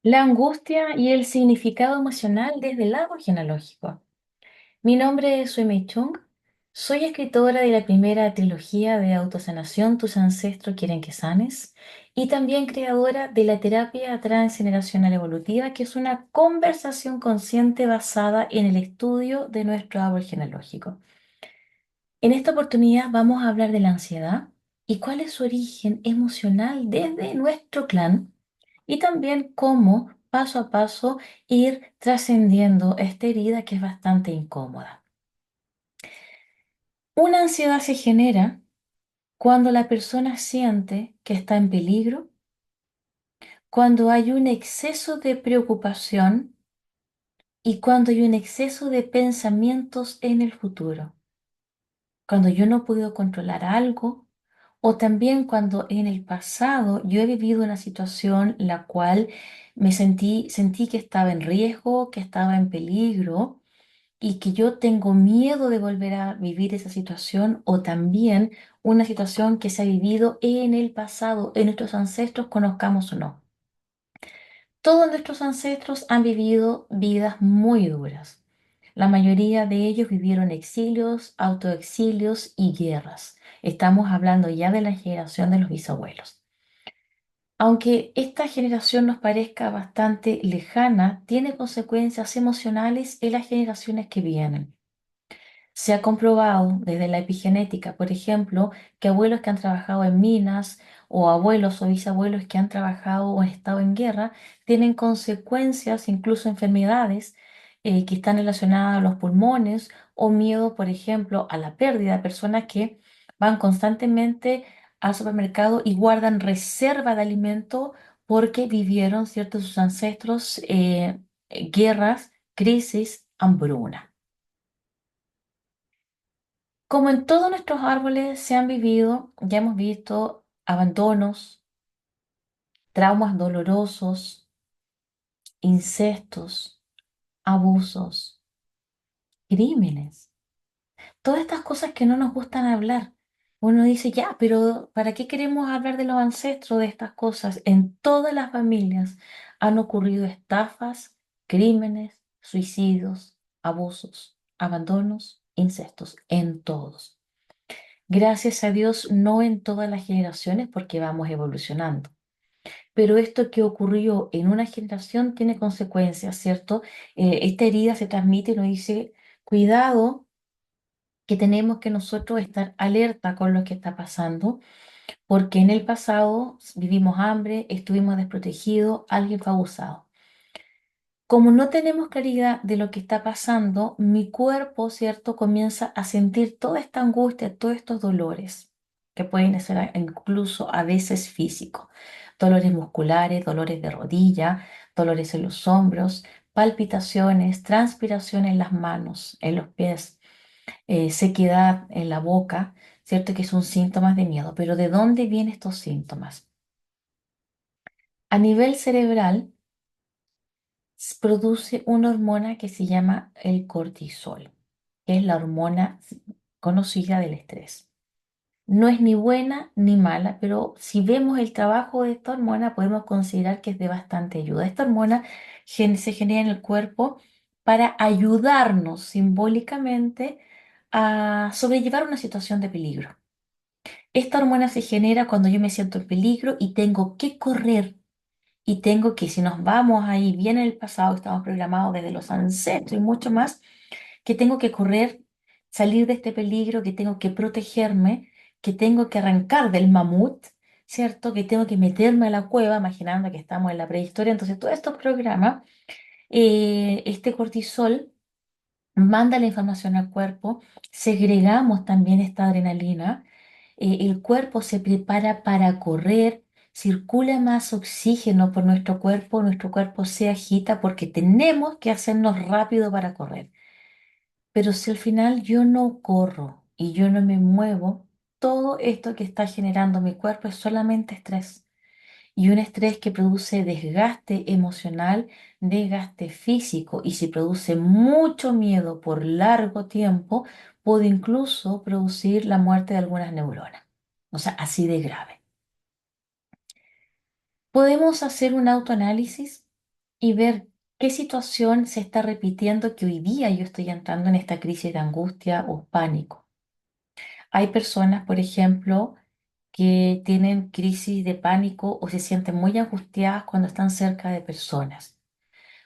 La angustia y el significado emocional desde el árbol genealógico. Mi nombre es Mei Chung. Soy escritora de la primera trilogía de autosanación Tus ancestros quieren que sanes y también creadora de la terapia transgeneracional evolutiva, que es una conversación consciente basada en el estudio de nuestro árbol genealógico. En esta oportunidad vamos a hablar de la ansiedad y cuál es su origen emocional desde nuestro clan y también cómo paso a paso ir trascendiendo esta herida que es bastante incómoda. Una ansiedad se genera cuando la persona siente que está en peligro, cuando hay un exceso de preocupación y cuando hay un exceso de pensamientos en el futuro. Cuando yo no puedo controlar algo, o también cuando en el pasado yo he vivido una situación la cual sentí que estaba en riesgo, que estaba en peligro y que yo tengo miedo de volver a vivir esa situación, o también una situación que se ha vivido en el pasado, en nuestros ancestros, conozcamos o no. Todos nuestros ancestros han vivido vidas muy duras. La mayoría de ellos vivieron exilios, autoexilios y guerras. Estamos hablando ya de la generación de los bisabuelos. Aunque esta generación nos parezca bastante lejana, tiene consecuencias emocionales en las generaciones que vienen. Se ha comprobado desde la epigenética, por ejemplo, que abuelos que han trabajado en minas o abuelos o bisabuelos que han trabajado o han estado en guerra tienen consecuencias, incluso enfermedades que están relacionadas a los pulmones o miedo, por ejemplo, a la pérdida. Personas que van constantemente al supermercado y guardan reserva de alimento porque vivieron, ¿cierto?, sus ancestros, guerras, crisis, hambruna. Como en todos nuestros árboles se han vivido, ya hemos visto abandonos, traumas dolorosos, incestos, abusos, crímenes, todas estas cosas que no nos gustan hablar. Uno dice, ya, pero ¿para qué queremos hablar de los ancestros de estas cosas? En todas las familias han ocurrido estafas, crímenes, suicidios, abusos, abandonos, incestos, en todos. Gracias a Dios, no en todas las generaciones porque vamos evolucionando. Pero esto que ocurrió en una generación tiene consecuencias, ¿cierto? Esta herida se transmite y nos dice, cuidado, que tenemos que nosotros estar alerta con lo que está pasando, porque en el pasado vivimos hambre, estuvimos desprotegidos, alguien fue abusado. Como no tenemos claridad de lo que está pasando, mi cuerpo, ¿cierto?, comienza a sentir toda esta angustia, todos estos dolores, que pueden ser incluso a veces físicos. Dolores musculares, dolores de rodilla, dolores en los hombros, palpitaciones, transpiración en las manos, en los pies, sequedad en la boca, ¿cierto?, que son síntomas de miedo. Pero ¿de dónde vienen estos síntomas? A nivel cerebral, produce una hormona que se llama el cortisol, que es la hormona conocida del estrés. No es ni buena ni mala, pero si vemos el trabajo de esta hormona, podemos considerar que es de bastante ayuda. Esta hormona se genera en el cuerpo para ayudarnos simbólicamente a sobrellevar una situación de peligro. Esta hormona se genera cuando yo me siento en peligro y tengo que correr. Y tengo que, si nos vamos ahí bien en el pasado, estamos programados desde los ancestros y mucho más, que tengo que correr, salir de este peligro, que tengo que protegerme, que tengo que arrancar del mamut, ¿cierto? Que tengo que meterme a la cueva, imaginando que estamos en la prehistoria. Entonces, todos estos programas, este cortisol manda la información al cuerpo, segregamos también esta adrenalina, el cuerpo se prepara para correr, circula más oxígeno por nuestro cuerpo se agita porque tenemos que hacernos rápido para correr. Pero si al final yo no corro y yo no me muevo, todo esto que está generando mi cuerpo es solamente estrés. Y un estrés que produce desgaste emocional, desgaste físico, y si produce mucho miedo por largo tiempo, puede incluso producir la muerte de algunas neuronas. O sea, así de grave. Podemos hacer un autoanálisis y ver qué situación se está repitiendo que hoy día yo estoy entrando en esta crisis de angustia o pánico. Hay personas, por ejemplo, que tienen crisis de pánico o se sienten muy angustiadas cuando están cerca de personas.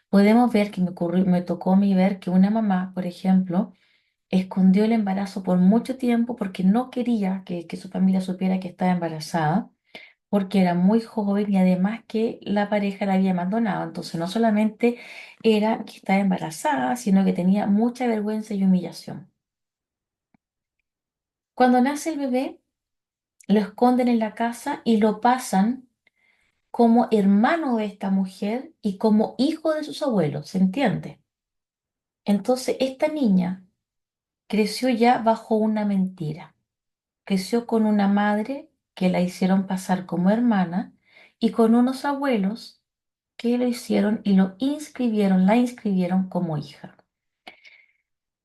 Podemos ver que me tocó a mí ver que una mamá, por ejemplo, escondió el embarazo por mucho tiempo porque no quería que su familia supiera que estaba embarazada, porque era muy joven y además que la pareja la había abandonado. Entonces no solamente era que estaba embarazada, sino que tenía mucha vergüenza y humillación. Cuando nace el bebé, lo esconden en la casa y lo pasan como hermano de esta mujer y como hijo de sus abuelos, ¿se entiende? Entonces esta niña creció ya bajo una mentira. Creció con una madre que la hicieron pasar como hermana y con unos abuelos que lo hicieron y la inscribieron como hija.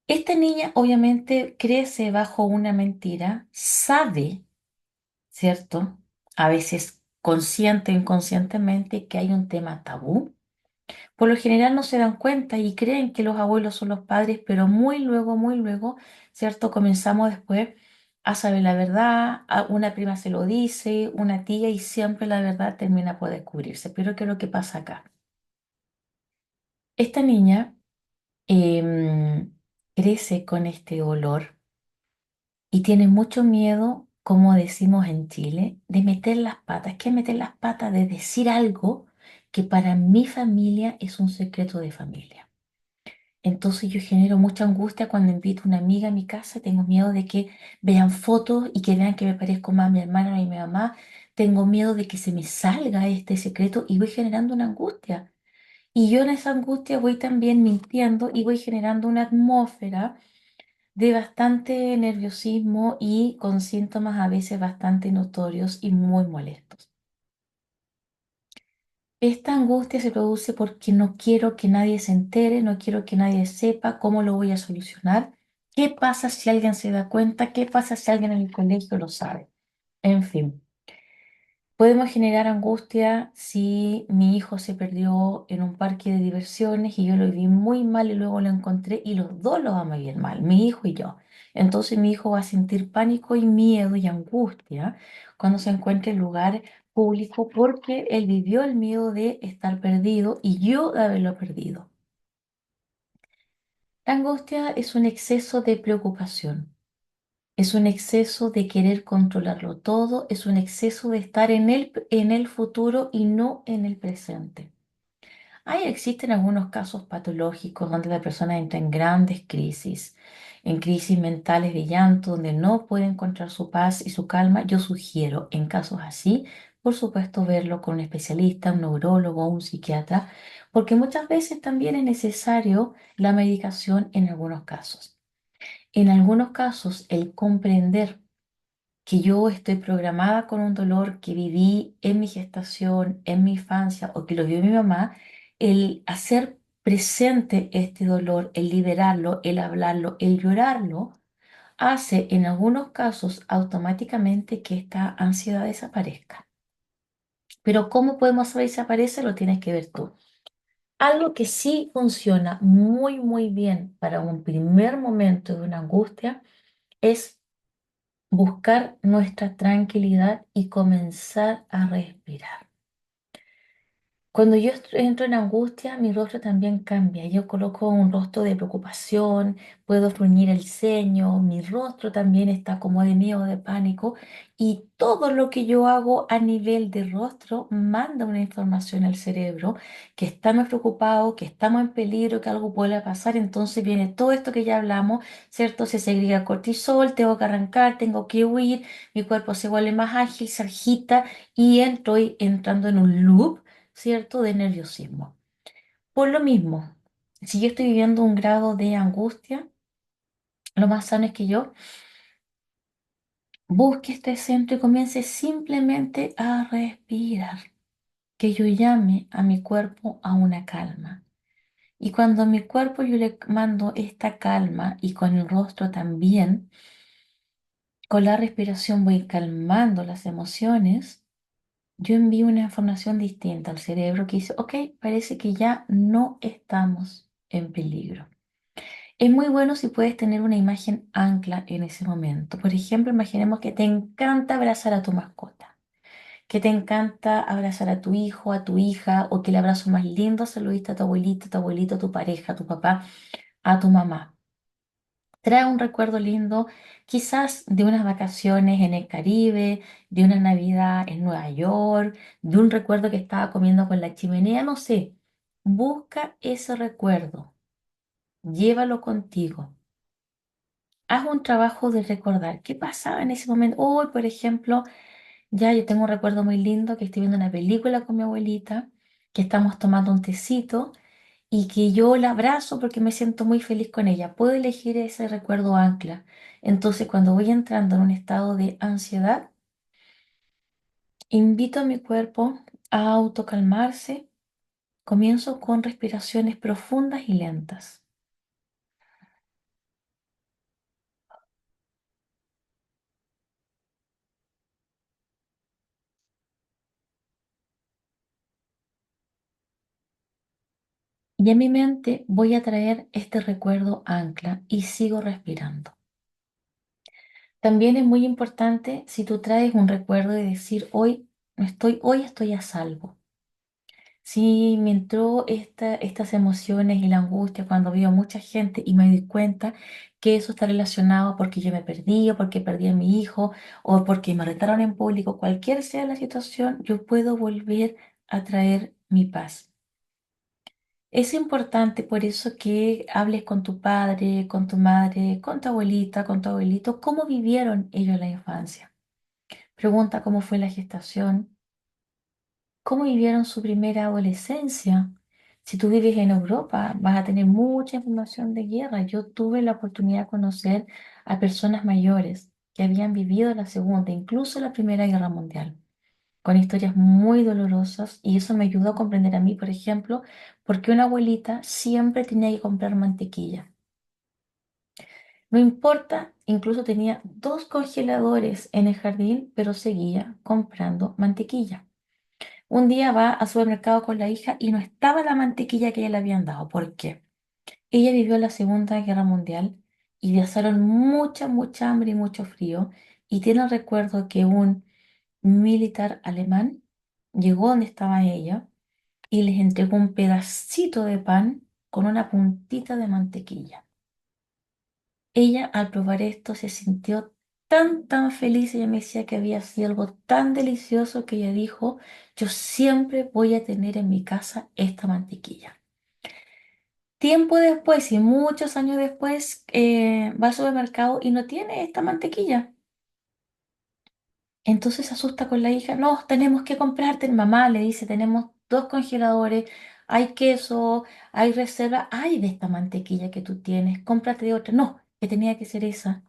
Esta niña obviamente crece bajo una mentira, sabe, ¿cierto? A veces consciente o inconscientemente que hay un tema tabú. Por lo general no se dan cuenta y creen que los abuelos son los padres, pero muy luego, ¿cierto? Comenzamos después a saber la verdad, una prima se lo dice, una tía y siempre la verdad termina por descubrirse. Pero ¿qué es lo que pasa acá? Esta niña crece con este dolor y tiene mucho miedo, como decimos en Chile, de meter las patas. ¿Qué es meter las patas? De decir algo que para mi familia es un secreto de familia. Entonces yo genero mucha angustia cuando invito a una amiga a mi casa. Tengo miedo de que vean fotos y que vean que me parezco más a mi hermana y a mi mamá. Tengo miedo de que se me salga este secreto y voy generando una angustia. Y yo en esa angustia voy también mintiendo y voy generando una atmósfera de bastante nerviosismo y con síntomas a veces bastante notorios y muy molestos. Esta angustia se produce porque no quiero que nadie se entere, no quiero que nadie sepa cómo lo voy a solucionar. ¿Qué pasa si alguien se da cuenta? ¿Qué pasa si alguien en el colegio lo sabe? En fin, podemos generar angustia si mi hijo se perdió en un parque de diversiones y yo lo vi muy mal y luego lo encontré y los dos lo vamos a ir mal, mi hijo y yo. Entonces mi hijo va a sentir pánico y miedo y angustia cuando se encuentre en lugar público porque él vivió el miedo de estar perdido y yo de haberlo perdido. La angustia es un exceso de preocupación. Es un exceso de querer controlarlo todo, es un exceso de estar en el futuro y no en el presente. Existen algunos casos patológicos donde la persona entra en crisis mentales de llanto, donde no puede encontrar su paz y su calma. Yo sugiero, en casos así, por supuesto, verlo con un especialista, un neurólogo o un psiquiatra, porque muchas veces también es necesario la medicación en algunos casos. En algunos casos, el comprender que yo estoy programada con un dolor que viví en mi gestación, en mi infancia o que lo vio mi mamá, el hacer presente este dolor, el liberarlo, el hablarlo, el llorarlo, hace en algunos casos automáticamente que esta ansiedad desaparezca. Pero ¿cómo podemos saber si desaparece? Lo tienes que ver tú. Algo que sí funciona muy bien para un primer momento de una angustia es buscar nuestra tranquilidad y comenzar a respirar. Cuando yo entro en angustia, mi rostro también cambia. Yo coloco un rostro de preocupación, puedo fruñir el ceño, mi rostro también está como de miedo, de pánico, y todo lo que yo hago a nivel de rostro manda una información al cerebro que estamos preocupados, que estamos en peligro, que algo pueda pasar. Entonces viene todo esto que ya hablamos, ¿cierto? Se segrega cortisol, tengo que arrancar, tengo que huir, mi cuerpo se vuelve más ágil, se agita y estoy entrando en un loop, ¿cierto? De nerviosismo. Por lo mismo, si yo estoy viviendo un grado de angustia, lo más sano es que yo busque este centro y comience simplemente a respirar, que yo llame a mi cuerpo a una calma. Y cuando a mi cuerpo yo le mando esta calma y con el rostro también, con la respiración voy calmando las emociones, yo envío una información distinta al cerebro que dice, ok, parece que ya no estamos en peligro. Es muy bueno si puedes tener una imagen ancla en ese momento. Por ejemplo, imaginemos que te encanta abrazar a tu mascota, que te encanta abrazar a tu hijo, a tu hija, o que el abrazo más lindo se lo diste a tu abuelita, a tu abuelito, a tu pareja, a tu papá, a tu mamá. Trae un recuerdo lindo, quizás de unas vacaciones en el Caribe, de una Navidad en Nueva York, de un recuerdo que estaba comiendo con la chimenea, no sé. Busca ese recuerdo, llévalo contigo. Haz un trabajo de recordar qué pasaba en ese momento. Hoy, por ejemplo, ya yo tengo un recuerdo muy lindo que estoy viendo una película con mi abuelita, que estamos tomando un tecito y que yo la abrazo porque me siento muy feliz con ella. Puedo elegir ese recuerdo ancla. Entonces, cuando voy entrando en un estado de ansiedad, invito a mi cuerpo a autocalmarse. Comienzo con respiraciones profundas y lentas. Y a mi mente voy a traer este recuerdo ancla y sigo respirando. También es muy importante si tú traes un recuerdo de decir hoy estoy a salvo. Si me entró estas emociones y la angustia cuando veo mucha gente y me doy cuenta que eso está relacionado porque yo me perdí o porque perdí a mi hijo o porque me retaron en público, cualquier sea la situación, yo puedo volver a traer mi paz. Es importante por eso que hables con tu padre, con tu madre, con tu abuelita, con tu abuelito, cómo vivieron ellos la infancia. Pregunta cómo fue la gestación, cómo vivieron su primera adolescencia. Si tú vives en Europa, vas a tener mucha información de guerra. Yo tuve la oportunidad de conocer a personas mayores que habían vivido la Segunda, incluso la Primera Guerra Mundial, con historias muy dolorosas y eso me ayudó a comprender a mí, por ejemplo, por qué una abuelita siempre tenía que comprar mantequilla. No importa, incluso tenía dos congeladores en el jardín, pero seguía comprando mantequilla. Un día va al supermercado con la hija y no estaba la mantequilla que ella le habían dado. ¿Por qué? Ella vivió la Segunda Guerra Mundial y pasaron mucha hambre y mucho frío y tiene el recuerdo que un militar alemán llegó donde estaba ella y les entregó un pedacito de pan con una puntita de mantequilla. Ella al probar esto se sintió tan feliz. Ella me decía que había sido algo tan delicioso que ella dijo, yo siempre voy a tener en mi casa esta mantequilla. Tiempo después y muchos años después va al supermercado y no tiene esta mantequilla. Entonces se asusta con la hija, no, tenemos que comprarte. Mamá le dice, tenemos dos congeladores, hay queso, hay reserva, hay de esta mantequilla que tú tienes, cómprate de otra. No, que tenía que ser esa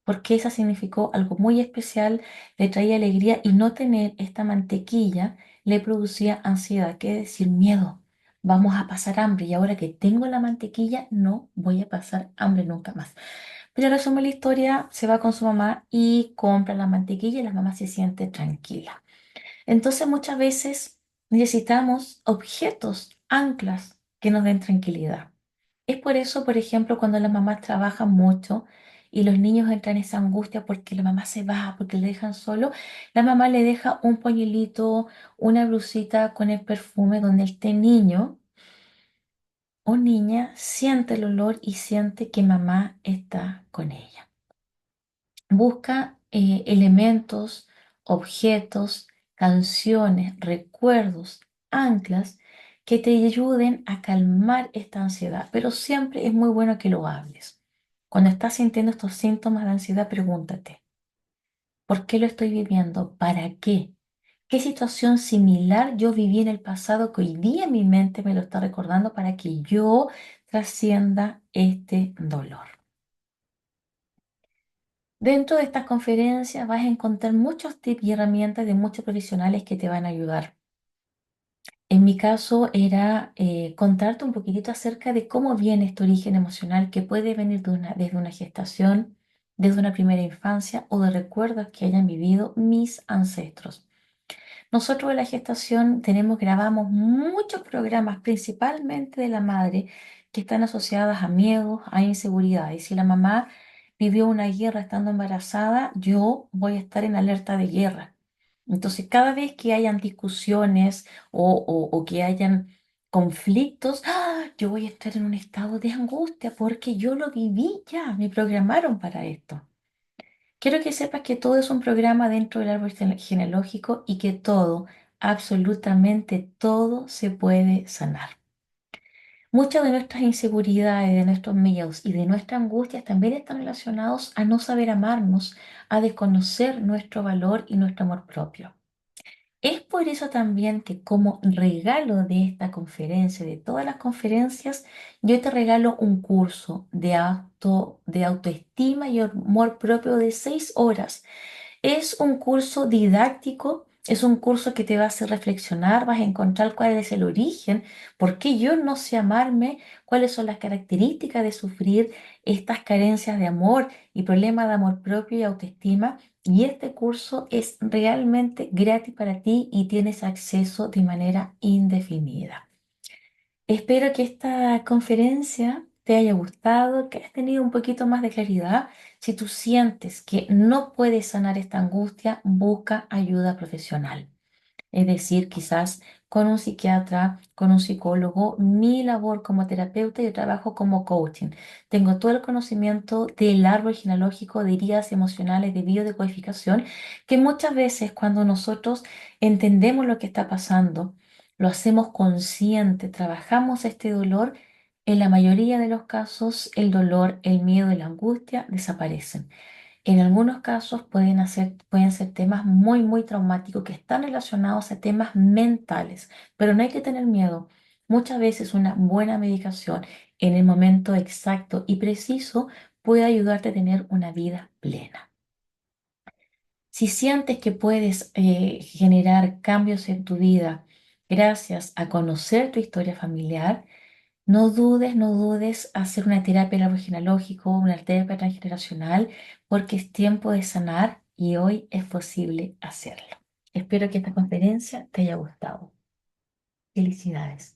porque esa significó algo muy especial, le traía alegría y no tener esta mantequilla le producía ansiedad, que es decir, miedo. Vamos a pasar hambre y ahora que tengo la mantequilla no voy a pasar hambre nunca más. Pero resume la historia, se va con su mamá y compra la mantequilla y la mamá se siente tranquila. Entonces muchas veces necesitamos objetos, anclas que nos den tranquilidad. Es por eso, por ejemplo, cuando las mamás trabajan mucho y los niños entran en esa angustia porque la mamá se va, porque le dejan solo, la mamá le deja un pañuelito, una blusita con el perfume donde este niño o niña siente el olor y siente que mamá está con ella. Busca elementos, objetos, canciones, recuerdos, anclas que te ayuden a calmar esta ansiedad, pero siempre es muy bueno que lo hables. Cuando estás sintiendo estos síntomas de ansiedad, pregúntate, ¿por qué lo estoy viviendo? ¿Para qué? ¿Qué situación similar yo viví en el pasado que hoy día mi mente me lo está recordando para que yo trascienda este dolor? Dentro de estas conferencias vas a encontrar muchos tips y herramientas de muchos profesionales que te van a ayudar. En mi caso era contarte un poquitito acerca de cómo viene este origen emocional que puede venir desde una gestación, desde una primera infancia o de recuerdos que hayan vivido mis ancestros. Nosotros en la gestación grabamos muchos programas, principalmente de la madre, que están asociadas a miedos, a inseguridades. Si la mamá vivió una guerra estando embarazada, yo voy a estar en alerta de guerra. Entonces, cada vez que hayan discusiones o que hayan conflictos, yo voy a estar en un estado de angustia porque yo lo viví ya, me programaron para esto. Quiero que sepas que todo es un programa dentro del árbol genealógico y que todo, absolutamente todo se puede sanar. Muchas de nuestras inseguridades, de nuestros miedos y de nuestras angustias también están relacionados a no saber amarnos, a desconocer nuestro valor y nuestro amor propio. Es por eso también que como regalo de esta conferencia, de todas las conferencias, yo te regalo un curso de autoestima y amor propio de 6 horas. Es un curso didáctico, es un curso que te va a hacer reflexionar, vas a encontrar cuál es el origen, por qué yo no sé amarme, cuáles son las características de sufrir estas carencias de amor y problemas de amor propio y autoestima. Y este curso es realmente gratis para ti y tienes acceso de manera indefinida. Espero que esta conferencia te haya gustado, que hayas tenido un poquito más de claridad. Si tú sientes que no puedes sanar esta angustia, busca ayuda profesional. Es decir, quizás con un psiquiatra, con un psicólogo. Mi labor como terapeuta y trabajo como coaching. Tengo todo el conocimiento del árbol genealógico, de heridas emocionales, de biodecodificación, que muchas veces cuando nosotros entendemos lo que está pasando, lo hacemos consciente, trabajamos este dolor, en la mayoría de los casos el dolor, el miedo y la angustia desaparecen. En algunos casos pueden ser temas muy, muy traumáticos que están relacionados a temas mentales, pero no hay que tener miedo. Muchas veces una buena medicación en el momento exacto y preciso puede ayudarte a tener una vida plena. Si sientes que puedes generar cambios en tu vida gracias a conocer tu historia familiar, no dudes hacer una terapia del árbol genealógico, una terapia transgeneracional, porque es tiempo de sanar y hoy es posible hacerlo. Espero que esta conferencia te haya gustado. Felicidades.